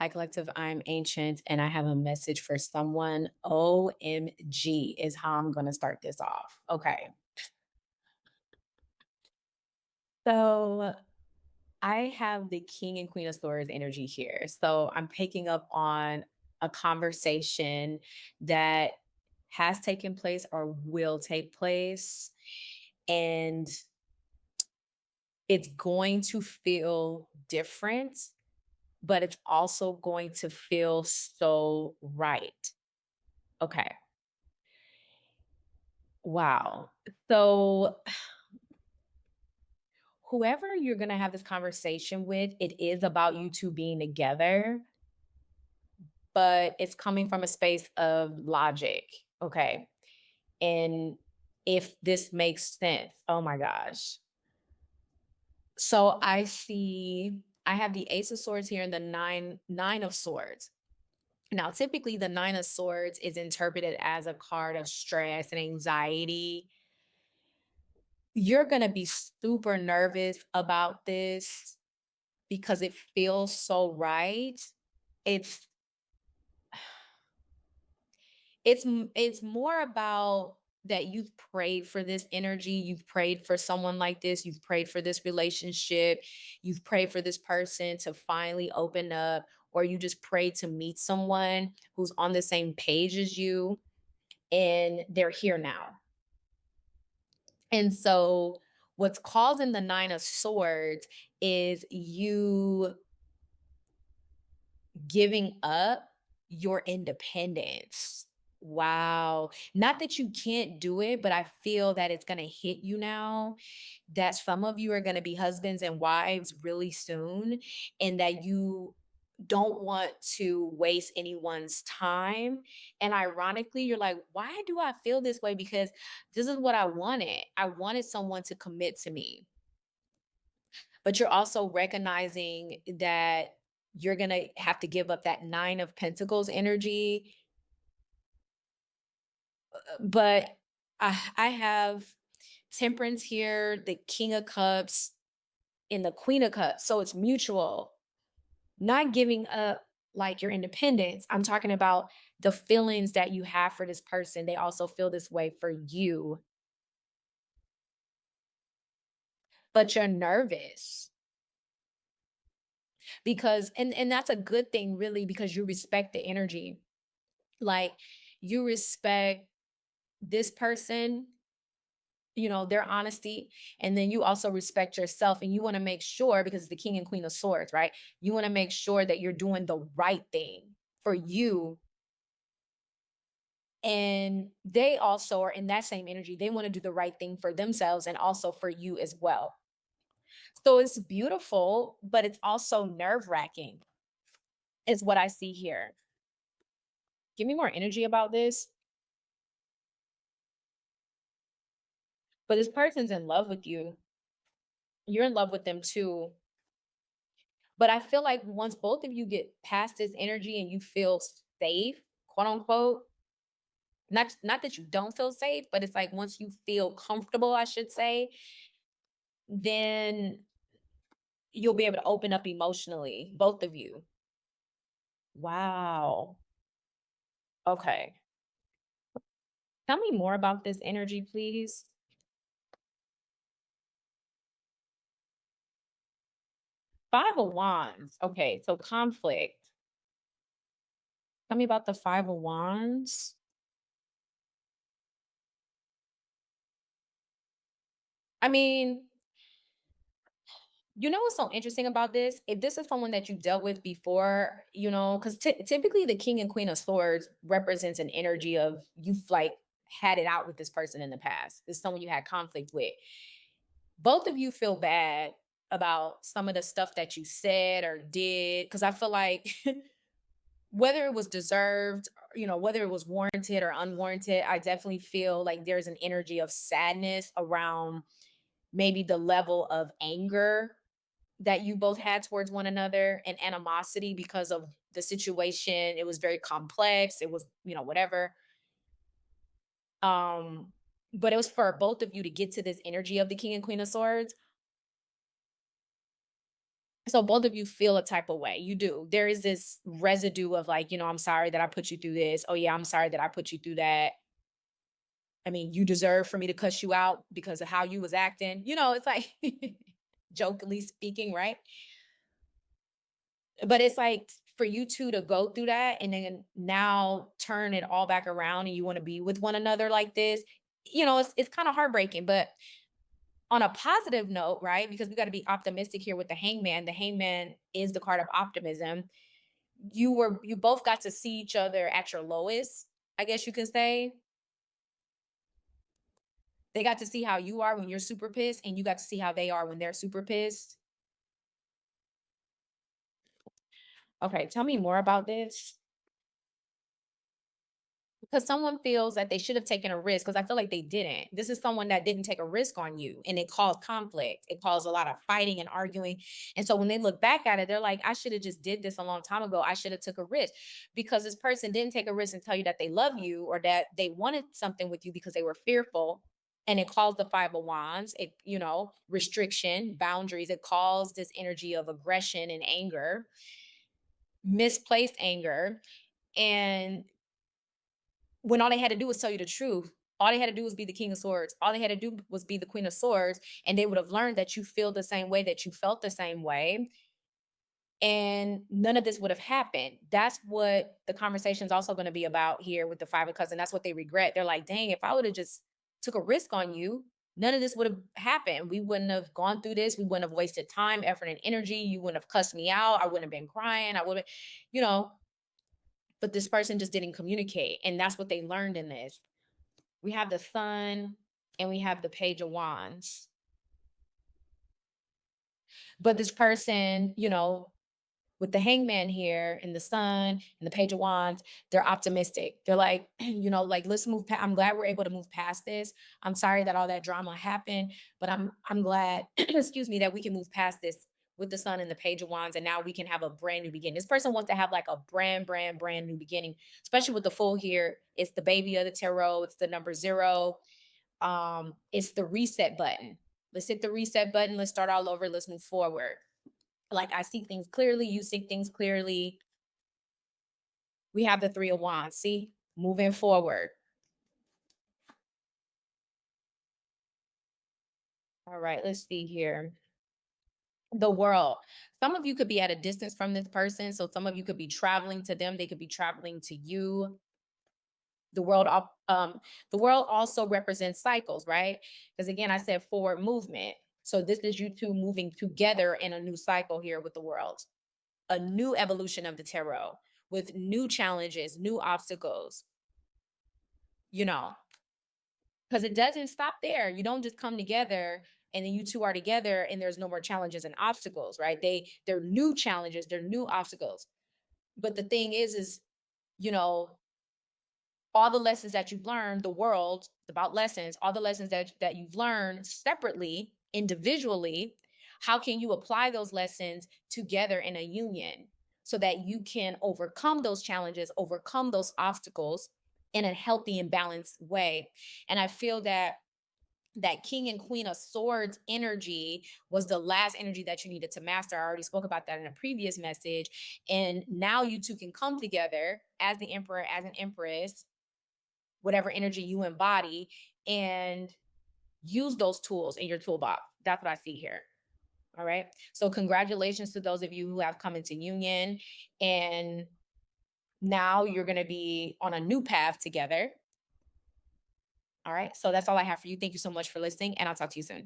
Hi, Collective. I'm Ancient, and I have a message for someone. OMG is how I'm going to start this off. Okay. So I have the King and Queen of Swords energy here. So I'm picking up on a conversation that has taken place or will take place. And it's going to feel different, but it's also going to feel so right. Okay. Wow. So, whoever you're going to have this conversation with, it is about you two being together, but it's coming from a space of logic. Okay. And if this makes sense, oh my gosh. So I have the Ace of Swords here and the nine of Swords. Now, typically the Nine of Swords is interpreted as a card of stress and anxiety. You're going to be super nervous about this because it feels so right. It's it's more about that you've prayed for this energy, you've prayed for someone like this, you've prayed for this relationship, you've prayed for this person to finally open up, or you just prayed to meet someone who's on the same page as you, and they're here now. And so what's causing the Nine of Swords is you giving up your independence. Wow. Not that you can't do it, but I feel that it's going to hit you now that some of you are going to be husbands and wives really soon, and that you don't want to waste anyone's time. And ironically, you're like, why do I feel this way? Because this is what I wanted. I wanted someone to commit to me. But you're also recognizing that you're going to have to give up that 9 of pentacles energy. But I have temperance here, the king of cups and the queen of cups. So it's mutual, not giving up like your independence. I'm talking about the feelings that you have for this person. They also feel this way for you, but you're nervous because and that's a good thing really because you respect the energy. Like you respect this person, their honesty, and then you also respect yourself, and you want to make sure, because it's the king and queen of swords, right? You want to make sure that you're doing the right thing for you, and they also are in that same energy. They want to do the right thing for themselves and also for you as well. So it's beautiful, but it's also nerve-wracking is what I see here. Give me more energy about this. But this person's in love with you. You're in love with them too. But I feel like once both of you get past this energy and you feel safe, quote unquote, not that you don't feel safe, but it's like once you feel comfortable, I should say, then you'll be able to open up emotionally, both of you. Wow. Okay. Tell me more about this energy, please. Five of Wands. Okay, so conflict. Tell me about the Five of Wands. I mean, you know what's so interesting about this? If this is someone that you dealt with before, because typically the King and Queen of Swords represents an energy of you've like had it out with this person in the past. This is someone you had conflict with. Both of you feel bad about some of the stuff that you said or did, because I feel like whether it was deserved, whether it was warranted or unwarranted, I definitely feel like there's an energy of sadness around maybe the level of anger that you both had towards one another and animosity because of the situation. It was very complex. It was, whatever. Um, but it was for both of you to get to this energy of the King and Queen of Swords. So both of you feel a type of way. You do. There is this residue of like, I'm sorry that I put you through this. Oh yeah, I'm sorry that I put you through that. I mean, you deserve for me to cuss you out because of how you was acting. It's like jokingly speaking, right? But it's like for you two to go through that and then now turn it all back around and you want to be with one another like this, it's kind of heartbreaking. But on a positive note, right? Because we got to be optimistic here with the hangman. The hangman is the card of optimism. You both got to see each other at your lowest, I guess you can say. They got to see how you are when you're super pissed, and you got to see how they are when they're super pissed. Okay, tell me more about this. Because someone feels that they should have taken a risk, because I feel like they didn't. This is someone that didn't take a risk on you, and it caused conflict. It caused a lot of fighting and arguing. And so when they look back at it, they're like, I should have just did this a long time ago. I should have took a risk, because this person didn't take a risk and tell you that they love you or that they wanted something with you because they were fearful. And it caused the five of wands, restriction, boundaries. It caused this energy of aggression and anger, misplaced anger. And when all they had to do was tell you the truth. All they had to do was be the king of swords. All they had to do was be the queen of swords. And they would have learned that you feel the same way, that you felt the same way. And none of this would have happened. That's what the conversation is also going to be about here with the five of cups. And that's what they regret. They're like, dang, if I would have just took a risk on you, none of this would have happened. We wouldn't have gone through this. We wouldn't have wasted time, effort, and energy. You wouldn't have cussed me out. I wouldn't have been crying. I would have, you know, but this person just didn't communicate. And that's what they learned in this. We have the sun and we have the page of wands. But this person, with the hangman here and the sun and the page of wands, they're optimistic. They're like, like let's move past. I'm glad we're able to move past this. I'm sorry that all that drama happened, but I'm glad, excuse me, that we can move past this with the sun and the page of wands, and now we can have a brand new beginning. This person wants to have like a brand new beginning, especially with the full here. It's the baby of the tarot, it's the number 0. It's the reset button. Let's hit the reset button. Let's start all over. Let's move forward. Like I see things clearly, you see things clearly. We have the 3 of wands. See, moving forward. All right, let's see here. The world. Some of you could be at a distance from this person. So some of you could be traveling to them. They could be traveling to you. The world, the world also represents cycles, right? Because again, I said forward movement. So this is you two moving together in a new cycle here with the world, a new evolution of the tarot with new challenges, new obstacles, you know, because it doesn't stop there. You don't just come together and then you two are together and there's no more challenges and obstacles, right? They're new challenges, they're new obstacles. But the thing is, you know, all the lessons that you've learned, the world about lessons, all the lessons that you've learned separately, individually, how can you apply those lessons together in a union so that you can overcome those challenges, overcome those obstacles in a healthy and balanced way? And I feel that king and queen of swords energy was the last energy that you needed to master. I already spoke about that in a previous message. And now you two can come together as the emperor, as an empress, whatever energy you embody, and use those tools in your toolbox. That's what I see here. All right. So, congratulations to those of you who have come into union. And now you're going to be on a new path together. All right. So, that's all I have for you. Thank you so much for listening, and I'll talk to you soon.